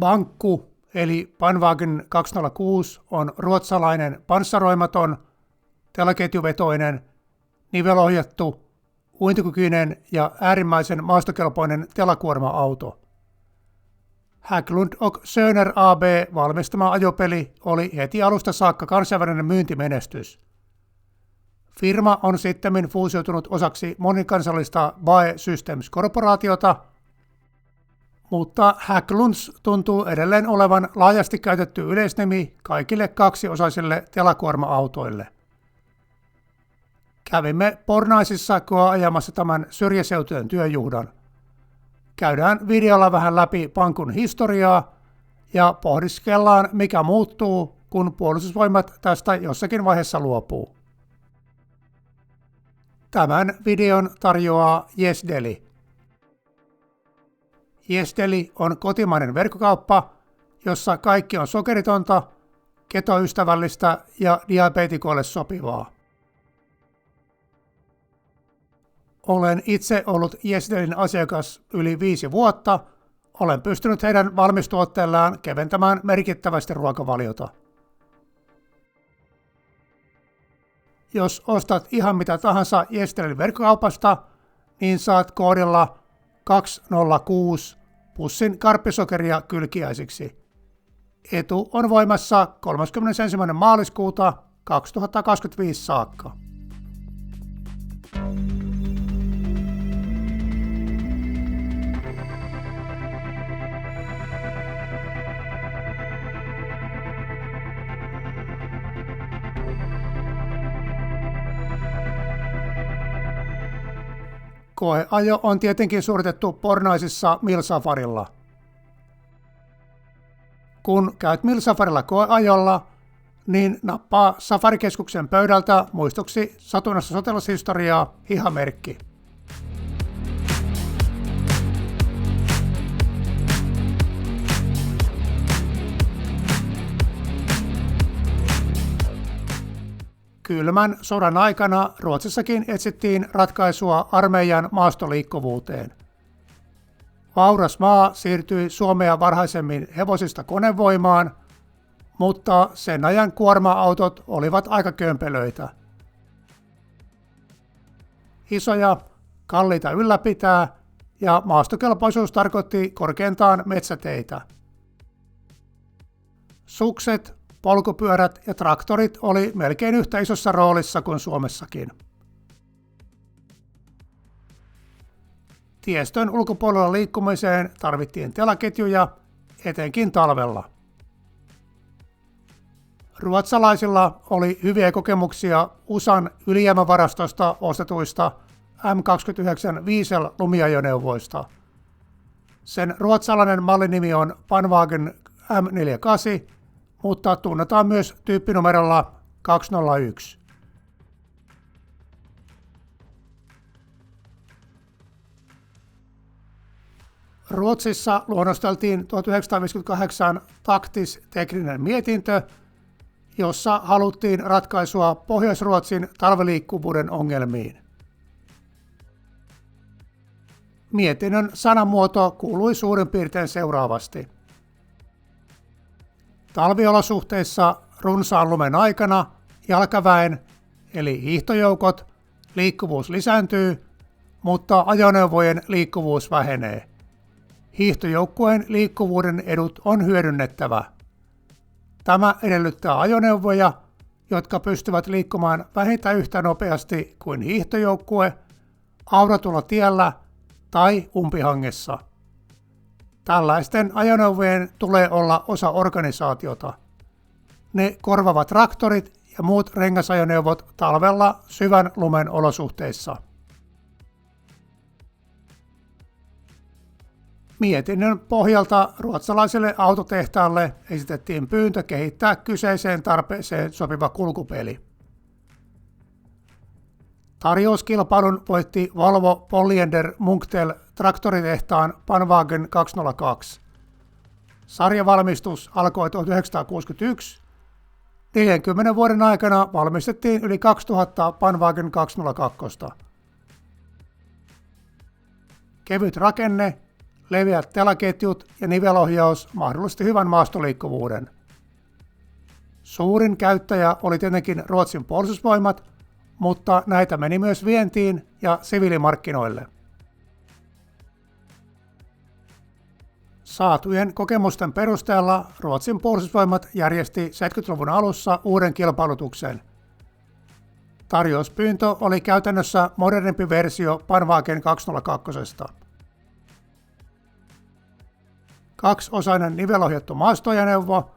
Bankku eli Panwagen 206 on ruotsalainen panssaroimaton, telaketjuvetoinen, nivelohjattu, uintikykyinen ja äärimmäisen maastokelpoinen telakuorma-auto. Hägglund & Söner AB valmistama ajopeli oli heti alusta saakka kansainvälinen myyntimenestys. Firma on sittemmin fuusioitunut osaksi monikansallista BAE Systems-korporaatiota, mutta Hägglunds tuntuu edelleen olevan laajasti käytetty yleisnimi kaikille kaksiosaisille telakuorma-autoille. Kävimme Pornaisissa koeajamassa tämän syrjäseutujen työjuhdan. Käydään videolla vähän läpi Bankun historiaa ja pohdiskellaan, mikä muuttuu, kun puolustusvoimat tästä jossakin vaiheessa luopuu. Tämän videon tarjoaa YesDeli. YesDeli on kotimainen verkkokauppa, jossa kaikki on sokeritonta, ketoystävällistä ja diabeetikoille sopivaa. Olen itse ollut YesDelin asiakas yli 5 vuotta. Olen pystynyt heidän valmistuotteillaan keventämään merkittävästi ruokavaliota. Jos ostat ihan mitä tahansa YesDelin verkkokaupasta, niin saat koodilla 206 pussin karppisokeria kylkiäisiksi. Etu on voimassa 31. maaliskuuta 2025 saakka. Koeajo on tietenkin suoritettu Pornaisissa Milsafarilla. Kun käyt Milsafarilla koeajolla, niin nappaa safarikeskuksen pöydältä muistoksi satunnaista sotilashistoriaa hihamerkki. Kylmän sodan aikana Ruotsissakin etsittiin ratkaisua armeijan maastoliikkuvuuteen. Vauras maa siirtyi Suomea varhaisemmin hevosista konevoimaan, mutta sen ajan kuorma-autot olivat aika kömpelöitä. Isoja, kalliita ylläpitää ja maastokelpoisuus tarkoitti korkeintaan metsäteitä. Sukset, polkupyörät ja traktorit oli melkein yhtä isossa roolissa kuin Suomessakin. Tiestön ulkopuolella liikkumiseen tarvittiin telaketjuja, etenkin talvella. Ruotsalaisilla oli hyviä kokemuksia USAn ylijäämävarastosta ostetuista M29 Wiesel lumiajoneuvoista. Sen ruotsalainen mallinimi on Panwagen M48, mutta tunnetaan myös tyyppinumerolla 201. Ruotsissa luonnosteltiin 1958 taktis-tekninen mietintö, jossa haluttiin ratkaisua Pohjois-Ruotsin talviliikkuvuuden ongelmiin. Mietinnön sanamuoto kuului suurin piirtein seuraavasti. Talviolosuhteissa runsaan lumen aikana jalkaväen eli hiihtojoukot liikkuvuus lisääntyy, mutta ajoneuvojen liikkuvuus vähenee. Hiihtojoukkueen liikkuvuuden edut on hyödynnettävä. Tämä edellyttää ajoneuvoja, jotka pystyvät liikkumaan vähintään yhtä nopeasti kuin hiihtojoukkue, auratulla tiellä tai umpihangessa. Tällaisten ajoneuvojen tulee olla osa organisaatiota. Ne korvaavat traktorit ja muut rengasajoneuvot talvella syvän lumen olosuhteissa. Mietinnön pohjalta ruotsalaiselle autotehtaalle esitettiin pyyntö kehittää kyseiseen tarpeeseen sopiva kulkupeli. Tarjouskilpailun voitti Volvo Polyender Munktel traktoritehtaan Panwagen 202. Sarjavalmistus alkoi 1961. 40 vuoden aikana valmistettiin yli 2000 Panwagen 202. Kevyt rakenne, Leveät telaketjut ja nivelohjaus mahdollisti hyvän maastoliikkuvuuden. Suurin käyttäjä oli tietenkin Ruotsin puolustusvoimat, mutta näitä meni myös vientiin ja siviilimarkkinoille. Saatujen kokemusten perusteella Ruotsin puolustusvoimat järjesti 70-luvun alussa uuden kilpailutuksen. Tarjouspyyntö oli käytännössä modernimpi versio Panwagen 202. Kaksiosainen nivelohjattu maastoajoneuvo,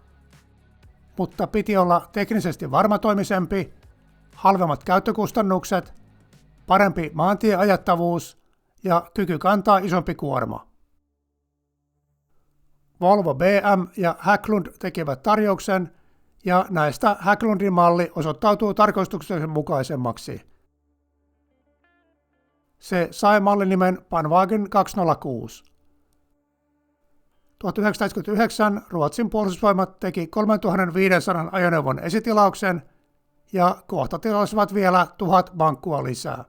mutta piti olla teknisesti varmatoimisempi, halvemmat käyttökustannukset, parempi maantieajattavuus ja kyky kantaa isompi kuorma. Volvo BM ja Hägglund tekivät tarjouksen, ja näistä Hägglundin malli osoittautuu tarkoituksenmukaisemmaksi. Se sai mallinimen Panwagen 206. 1979 Ruotsin puolustusvoimat teki 3500 ajoneuvon esitilauksen ja kohta tilasivat vielä 1000 bankkua lisää.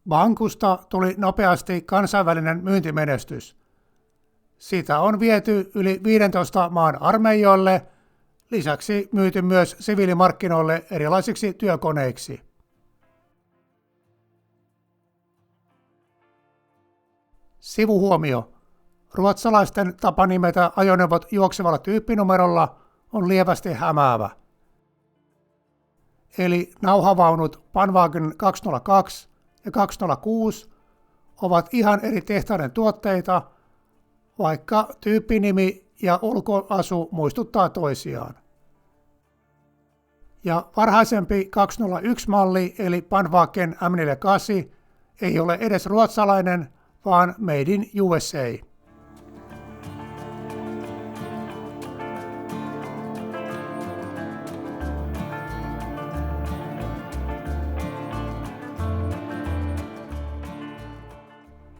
Bankusta tuli nopeasti kansainvälinen myyntimenestys. Sitä on viety yli 15 maan armeijoille, lisäksi myyty myös siviilimarkkinoille erilaisiksi työkoneiksi. Sivuhuomio. Ruotsalaisten tapa nimetä ajoneuvot juoksevalla tyyppinumerolla on lievästi hämäävä. Eli nauhavaunut Panwagen 202 ja 206 ovat ihan eri tehtaiden tuotteita, vaikka tyyppinimi ja ulkoasu muistuttaa toisiaan. Ja varhaisempi 201-malli eli Panwagen M48 ei ole edes ruotsalainen, vaan Made in USA.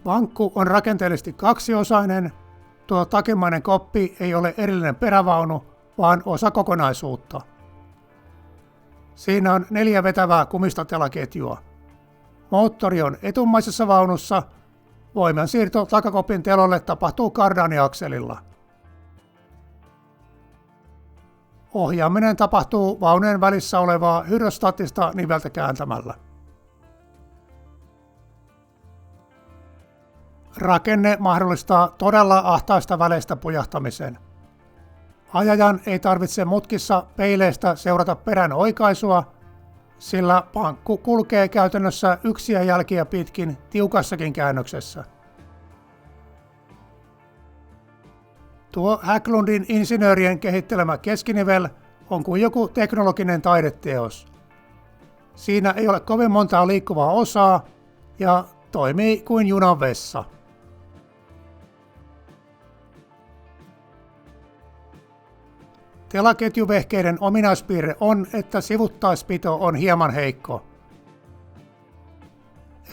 Vankku on rakenteellisesti kaksiosainen. Tuo takimainen koppi ei ole erillinen perävaunu, vaan osa kokonaisuutta. Siinä on 4 vetävää kumista telaketjua. Moottori on etummaisessa vaunussa. Voimansiirto takakopin telolle tapahtuu kardaaniakselilla. Ohjaaminen tapahtuu vaunujen välissä olevaa hydrostaattista niveltä kääntämällä. Rakenne mahdollistaa todella ahtaista väleistä pujahtamisen. Ajajan ei tarvitse mutkissa peileistä seurata perän oikaisua, sillä pankku kulkee käytännössä yksiä jälkiä pitkin tiukassakin käännöksessä. Tuo Hägglundin insinöörien kehittelemä keskinivel on kuin joku teknologinen taideteos. Siinä ei ole kovin montaa liikkuvaa osaa ja toimii kuin junan vessa. Telaketjuvehkeiden ominaispiirre on, että sivuttaispito on hieman heikko.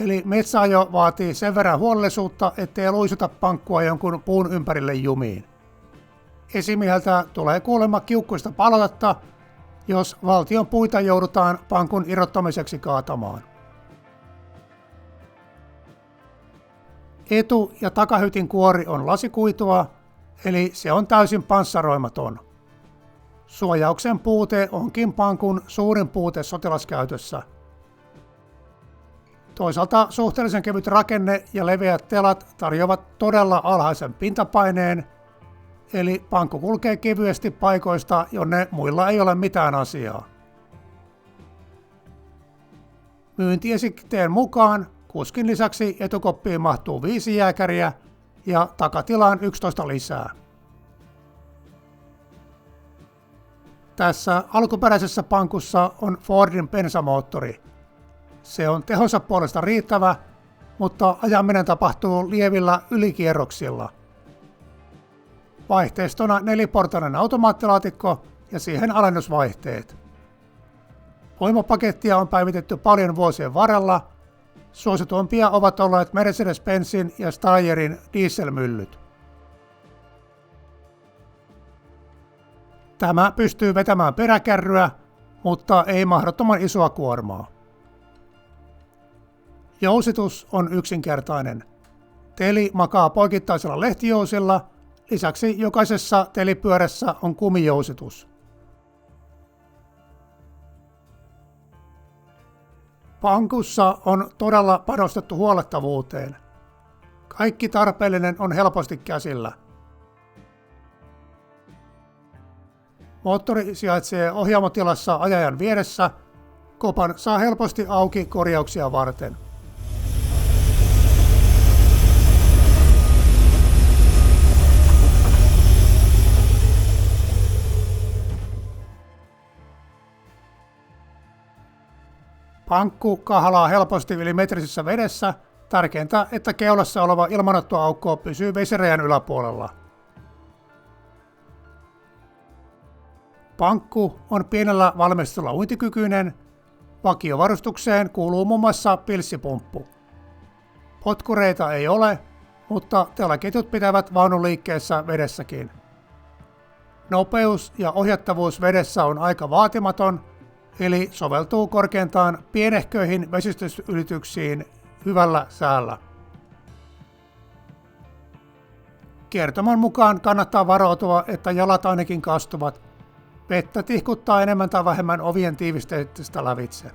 Eli metsäajo vaatii sen verran huolellisuutta, ettei luisuta pankkua jonkun puun ympärille jumiin. Esimieheltä tulee kuulemma kiukkuista palautetta, jos valtion puita joudutaan pankun irrottamiseksi kaatamaan. Etu- ja takahytin kuori on lasikuitua, eli se on täysin panssaroimaton. Suojauksen puute onkin pankun suurin puute sotilaskäytössä. Toisaalta suhteellisen kevyt rakenne ja leveät telat tarjoavat todella alhaisen pintapaineen, eli pankku kulkee kevyesti paikoista, jonne muilla ei ole mitään asiaa. Myyntiesitteen mukaan kuskin lisäksi etukoppiin mahtuu 5 jääkäriä ja takatilaan 11 lisää. Tässä alkuperäisessä pankussa on Fordin bensamoottori. Se on tehonsa puolesta riittävä, mutta ajaminen tapahtuu lievillä ylikierroksilla. Vaihteistona 4-portainen automaattilaatikko ja siihen alennusvaihteet. Voimapakettia on päivitetty paljon vuosien varrella. Suosituimpia ovat olleet Mercedes-Benzin ja Steyerin dieselmyllyt. Tämä pystyy vetämään peräkärryä, mutta ei mahdottoman isoa kuormaa. Jousitus on yksinkertainen. Teli makaa poikittaisella lehtijousilla, lisäksi jokaisessa telipyörässä on kumijousitus. Pankussa on todella panostettu huollettavuuteen. Kaikki tarpeellinen on helposti käsillä. Moottori sijaitsee ohjaamotilassa ajajan vieressä. Kopan saa helposti auki korjauksia varten. Pankku kahlaa helposti ylimetrisessä vedessä. Tärkeintä, että keulassa oleva ilmanottoaukko pysyy vesireiän yläpuolella. Pankku on pienellä valmistelulla uintikykyinen. Vakiovarustukseen kuuluu muun muassa pilssipumppu. Potkureita ei ole, mutta telaketjut pitävät vaunun liikkeessä vedessäkin. Nopeus ja ohjattavuus vedessä on aika vaatimaton, eli soveltuu korkeintaan pienehköihin vesistösylityksiin hyvällä säällä. Kertoman mukaan kannattaa varoitua, että jalat ainakin kastuvat. Vettä tihkuttaa enemmän tai vähemmän ovien tiivisteistä lävitse.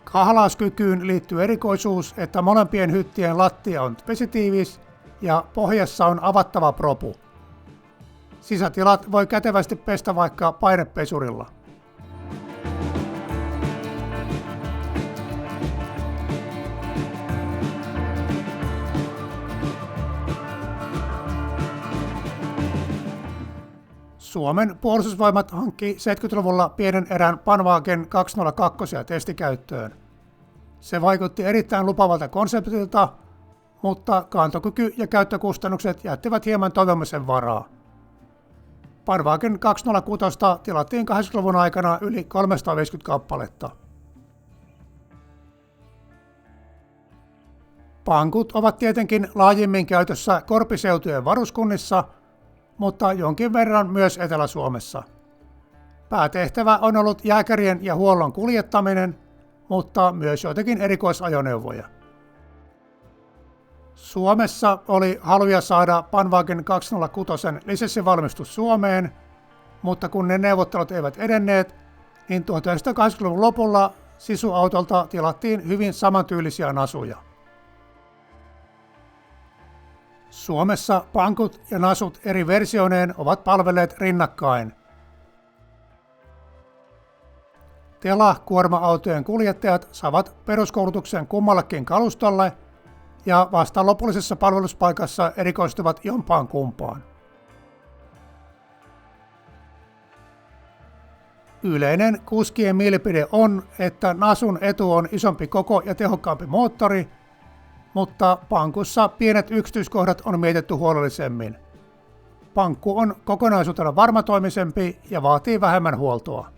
Kahlauskykyyn liittyy erikoisuus, että molempien hyttien lattia on vesitiivis ja pohjassa on avattava propu. Sisätilat voi kätevästi pestä vaikka painepesurilla. Suomen puolustusvoimat hankki 70-luvulla pienen erän Panwagen 202 testikäyttöön. Se vaikutti erittäin lupaavalta konseptilta, mutta kantokyky ja käyttökustannukset jättivät hieman toivomisen varaa. Panwagen 206 tilattiin 80-luvun aikana yli 350 kappaletta. Pankut ovat tietenkin laajimmin käytössä korpiseutujen varuskunnissa, mutta jonkin verran myös Etelä-Suomessa. Päätehtävä on ollut jääkärien ja huollon kuljettaminen, mutta myös joitakin erikoisajoneuvoja. Suomessa oli haluja saada Panwagen 206 lisenssivalmistus Suomeen, mutta kun ne neuvottelut eivät edenneet, niin 1980-luvun lopulla Sisu-autolta tilattiin hyvin samantyylisiä nasuja. Suomessa pankut ja nasut eri versioineen ovat palvelleet rinnakkain. Tela-kuorma-autojen kuljettajat saavat peruskoulutuksen kummallakin kalustolle ja vasta lopullisessa palveluspaikassa erikoistuvat jompaan kumpaan. Yleinen kuskien mielipide on, että nasun etu on isompi koko ja tehokkaampi moottori, mutta pankussa pienet yksityiskohdat on mietitty huolellisemmin. Pankku on kokonaisuutena varmatoimisempi ja vaatii vähemmän huoltoa.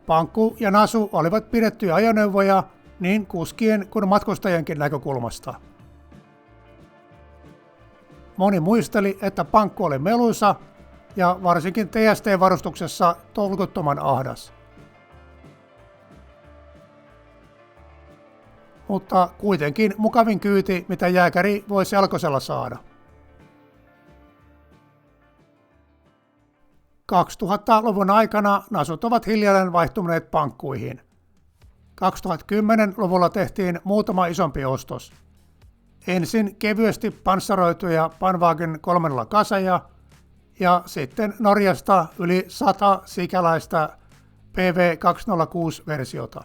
Pankku ja nasu olivat pidettyjä ajoneuvoja niin kuskien kuin matkustajienkin näkökulmasta. Moni muisteli, että pankku oli meluisa ja varsinkin TST-varustuksessa tolkuttoman ahdas. Mutta kuitenkin mukavin kyyti, mitä jääkäri voi selkosella saada. 2000-luvun aikana nasut ovat hiljalleen vaihtuneet pankkuihin. 2010-luvulla tehtiin muutama isompi ostos. Ensin kevyesti panssaroituja Panwagen 308 ja sitten Norjasta yli 100 sikäläistä PV206-versiota.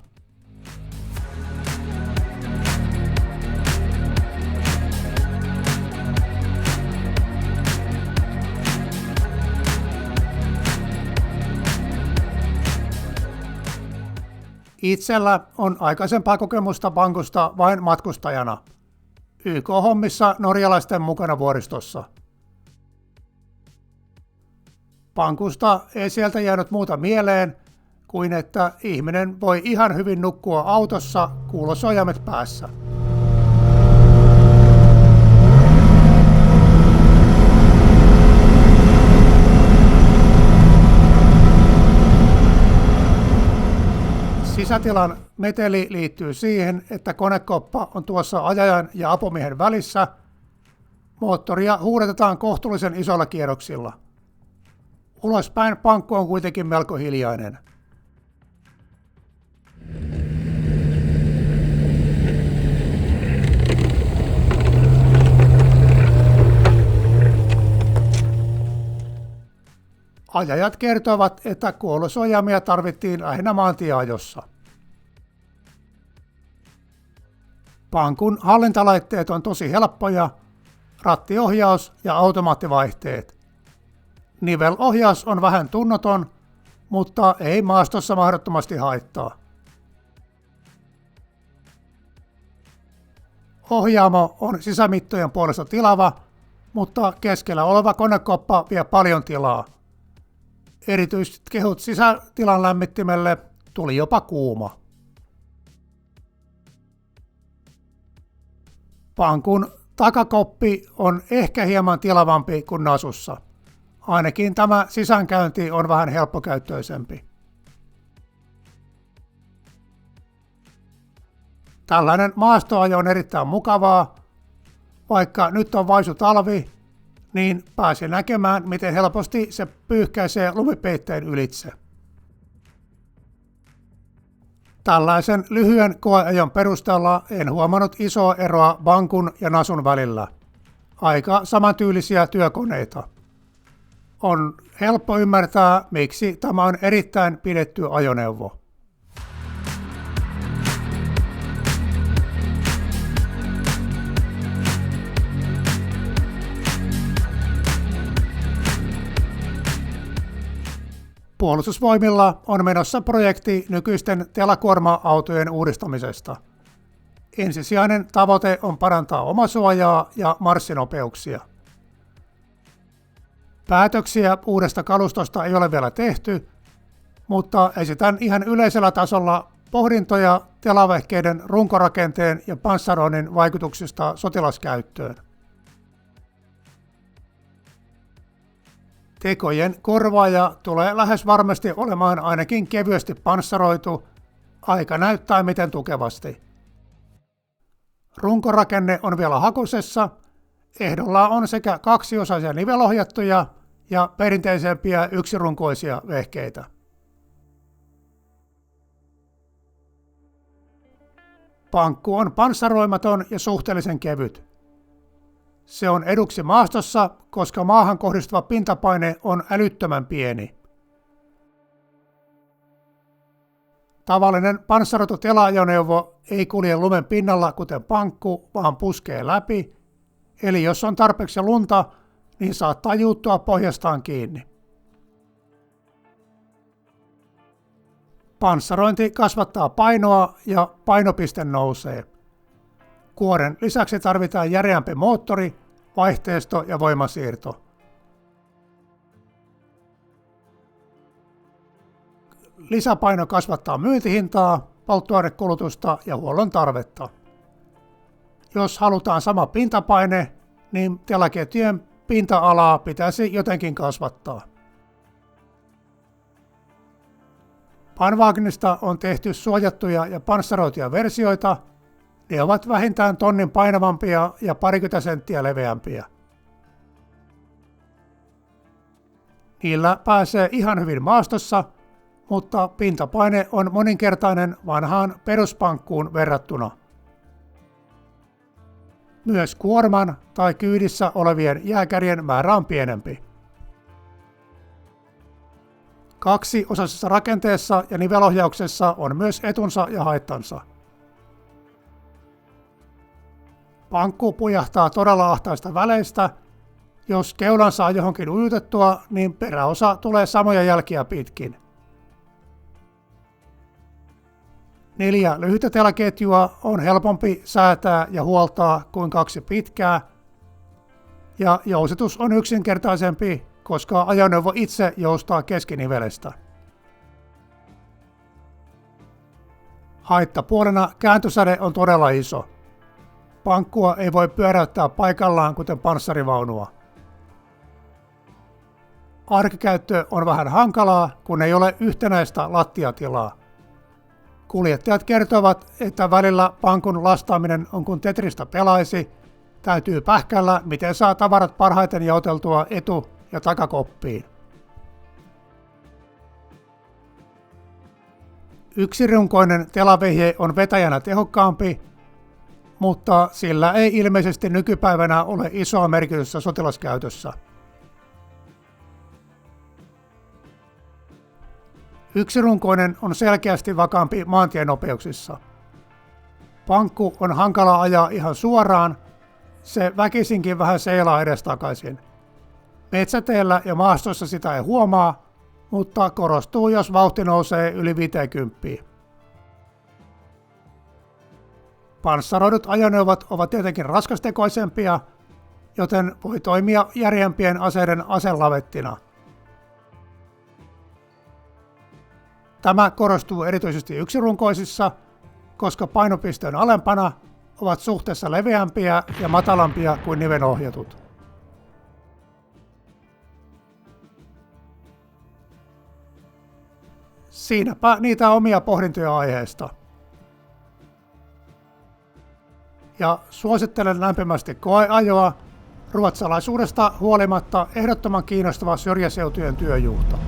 Itsellä on aikaisempaa kokemusta pankusta vain matkustajana. YK-hommissa norjalaisten mukana vuoristossa. Pankusta ei sieltä jäänyt muuta mieleen kuin että ihminen voi ihan hyvin nukkua autossa kuulosuojaimet päässä. Sisätilan meteli liittyy siihen, että konekoppa on tuossa ajajan ja apumiehen välissä. Moottoria huudetetaan kohtuullisen isoilla kierroksilla. Ulospäin pankku on kuitenkin melko hiljainen. Ajajat kertovat, että kuolosuojaimia tarvittiin lähinnä maantieajossa. Pankun hallintalaitteet on tosi helppoja, rattiohjaus ja automaattivaihteet. Nivelohjaus on vähän tunnoton, mutta ei maastossa mahdottomasti haittaa. Ohjaamo on sisämittojen puolesta tilava, mutta keskellä oleva konekoppa vie paljon tilaa. Erityiset kehut sisätilan lämmittimelle, tuli jopa kuuma. Pankun takakoppi on ehkä hieman tilavampi kuin Nasussa. Ainakin tämä sisäänkäynti on vähän helppokäyttöisempi. Tällainen maastoajo on erittäin mukavaa. Vaikka nyt on vaisu talvi, niin pääsee näkemään, miten helposti se pyyhkäisee lumipeitteen ylitse. Tällaisen lyhyen koeajon perusteella en huomannut isoa eroa Pankun ja Nasun välillä. Aika samantyylisiä työkoneita. On helppo ymmärtää, miksi tämä on erittäin pidetty ajoneuvo. Puolustusvoimilla on menossa projekti nykyisten telakuorma-autojen uudistamisesta. Ensisijainen tavoite on parantaa omasuojaa ja marssinopeuksia. Päätöksiä uudesta kalustosta ei ole vielä tehty, mutta esitän ihan yleisellä tasolla pohdintoja telavehkeiden runkorakenteen ja panssaroinnin vaikutuksista sotilaskäyttöön. Tekojen korvaaja tulee lähes varmasti olemaan ainakin kevyesti panssaroitu, aika näyttää miten tukevasti. Runkorakenne on vielä hakusessa, ehdolla on sekä kaksiosaisia nivelohjattuja ja perinteisempiä yksirunkoisia vehkeitä. Pankku on panssaroimaton ja suhteellisen kevyt. Se on eduksi maastossa, koska maahan kohdistuva pintapaine on älyttömän pieni. Tavallinen panssaroitu tela-ajoneuvo ei kulje lumen pinnalla kuten pankku, vaan puskee läpi, eli jos on tarpeeksi lunta, niin saattaa juuttua pohjastaan kiinni. Panssarointi kasvattaa painoa ja painopiste nousee. Kuoren lisäksi tarvitaan järeämpi moottori, vaihteisto ja voimasiirto. Lisäpaino kasvattaa myyntihintaa, polttoainekulutusta ja huollon tarvetta. Jos halutaan sama pintapaine, niin telaketjujen pinta-alaa pitäisi jotenkin kasvattaa. Panwagenista on tehty suojattuja ja panssaroituja versioita. Ne ovat vähintään tonnin painavampia ja parikymmentä senttiä leveämpiä. Niillä pääsee ihan hyvin maastossa, mutta pintapaine on moninkertainen vanhaan peruspankkuun verrattuna. Myös kuorman tai kyydissä olevien jääkärien määrä on pienempi. Kaksiosaisessa rakenteessa ja nivelohjauksessa on myös etunsa ja haittansa. Pankku pujahtaa todella ahtaista väleistä. Jos keulan saa johonkin ujutettua, niin peräosa tulee samoja jälkiä pitkin. 4 lyhyttä telaketjua on helpompi säätää ja huoltaa kuin 2 pitkää, ja jousitus on yksinkertaisempi, koska ajoneuvo itse joustaa keskinivelestä. Haittapuolena kääntösäde on todella iso. Pankkua ei voi pyöräyttää paikallaan kuten panssarivaunua. Arkikäyttö on vähän hankalaa, kun ei ole yhtenäistä lattiatilaa. Kuljettajat kertovat, että välillä pankun lastaaminen on kuin Tetristä pelaisi, täytyy pähkällä, miten saa tavarat parhaiten jaoteltua etu- ja takakoppiin. Yksirunkoinen telavehje on vetäjänä tehokkaampi, mutta sillä ei ilmeisesti nykypäivänä ole isoa merkitystä sotilaskäytössä. Yksirunkoinen on selkeästi vakaampi maantienopeuksissa. Pankku on hankala ajaa ihan suoraan, se väkisinkin vähän seilaa edestakaisin. Metsäteellä ja maastossa sitä ei huomaa, mutta korostuu, jos vauhti nousee yli 50. Panssaroidut ajoneuvot ovat tietenkin raskastekoisempia, joten voi toimia järeämpien aseiden aselavettina. Tämä korostuu erityisesti yksirunkoisissa, koska painopiste on alempana, ovat suhteessa leveämpiä ja matalampia kuin nivenohjatut. Siinäpä niitä omia pohdintoja aiheesta. Ja suosittelen lämpimästi koeajoa, ruotsalaisuudesta huolimatta ehdottoman kiinnostava syrjäseutujen työjuhta.